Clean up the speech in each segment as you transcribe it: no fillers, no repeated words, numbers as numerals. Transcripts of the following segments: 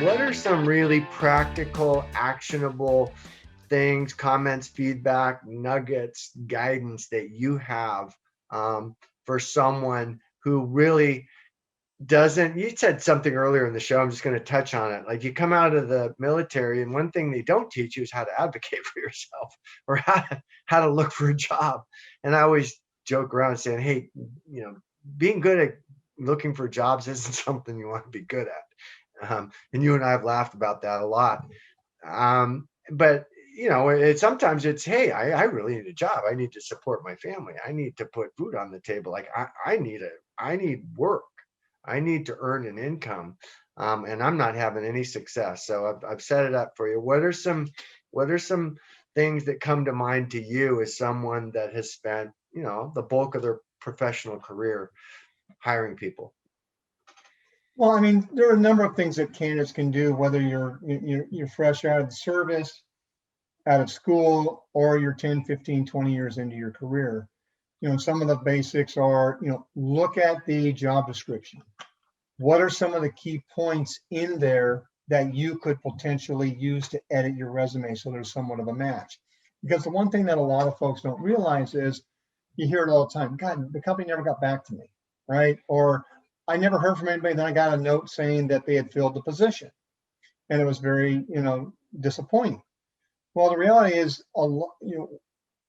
what are some really practical, actionable things, comments, feedback, nuggets, guidance that you have for someone who really doesn't? You said something earlier in the show, I'm just going to touch on it. Like, you come out of the military, and one thing they don't teach you is how to advocate for yourself, or how to look for a job. And I always joke around saying, hey, being good at looking for jobs isn't something you want to be good at. And you and I have laughed about that a lot. But sometimes it's, hey, I really need a job. I need to support my family. I need to put food on the table. Like, I need work. I need to earn an income, and I'm not having any success. So I've set it up for you. What are some things that come to mind to you as someone that has spent, the bulk of their professional career hiring people? Well, I mean, there are a number of things that candidates can do, whether you're fresh out of the service, out of school, or you're 10, 15, 20 years into your career. Some of the basics are, look at the job description. What are some of the key points in there that you could potentially use to edit your resume so there's somewhat of a match? Because the one thing that a lot of folks don't realize is, you hear it all the time, God, the company never got back to me, right? Or I never heard from anybody. Then I got a note saying that they had filled the position, and it was very, disappointing. Well, the reality is,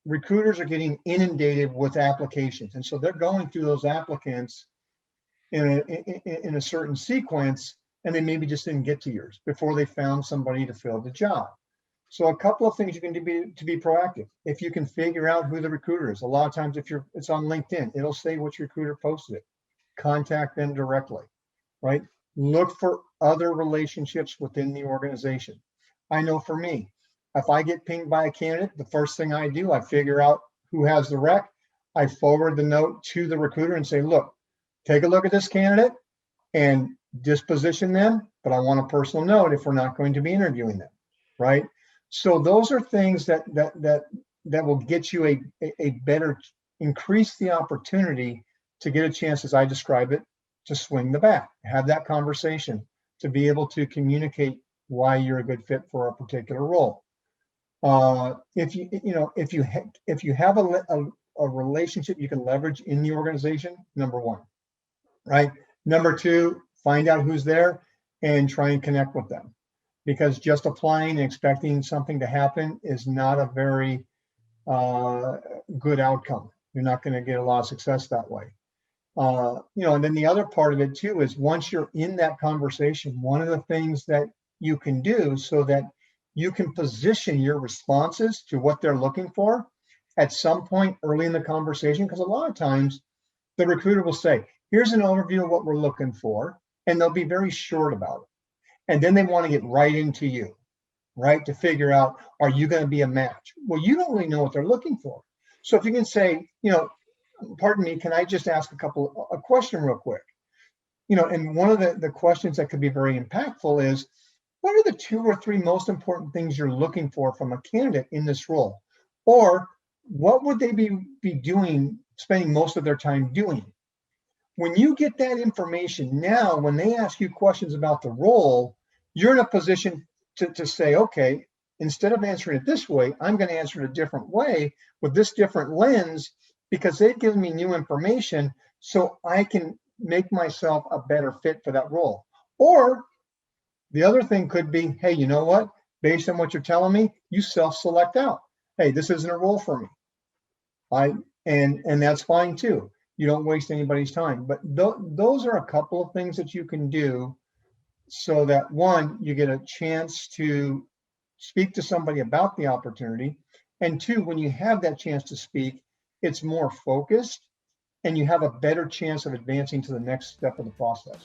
recruiters are getting inundated with applications, and so they're going through those applicants in a certain sequence, and they maybe just didn't get to yours before they found somebody to fill the job. So a couple of things you can do to be proactive. If you can figure out who the recruiter is, a lot of times it's on LinkedIn, it'll say which recruiter posted it. Contact them directly, right? Look for other relationships within the organization. I know for me, if I get pinged by a candidate, the first thing I do, I figure out who has the rec. I forward the note to the recruiter and say, look, take a look at this candidate and disposition them, but I want a personal note if we're not going to be interviewing them, right? So those are things that will get you a better, increase the opportunity to get a chance, as I describe it, to swing the bat, have that conversation, to be able to communicate why you're a good fit for a particular role. If you have a relationship you can leverage in the organization, number one, right? Number two, find out who's there and try and connect with them, because just applying and expecting something to happen is not a very good outcome. You're not going to get a lot of success that way. And then the other part of it too is, once you're in that conversation, one of the things that you can do so that you can position your responses to what they're looking for at some point early in the conversation, because a lot of times the recruiter will say, here's an overview of what we're looking for, and they'll be very short about it. And then they want to get right into you, right? To figure out, are you going to be a match? Well, you don't really know what they're looking for. So if you can say, pardon me, can I just ask a question real quick? And one of the questions that could be very impactful is, what are the 2 or 3 most important things you're looking for from a candidate in this role? Or what would they be doing, spending most of their time doing? When you get that information, now when they ask you questions about the role, you're in a position to say, okay, instead of answering it this way, I'm going to answer it a different way with this different lens, because they've given me new information so I can make myself a better fit for that role. Or the other thing could be, hey, you know what? Based on what you're telling me, you self-select out. Hey, this isn't a role for me. And that's fine too. You don't waste anybody's time. But those are a couple of things that you can do so that, one, you get a chance to speak to somebody about the opportunity. And two, when you have that chance to speak, it's more focused and you have a better chance of advancing to the next step of the process.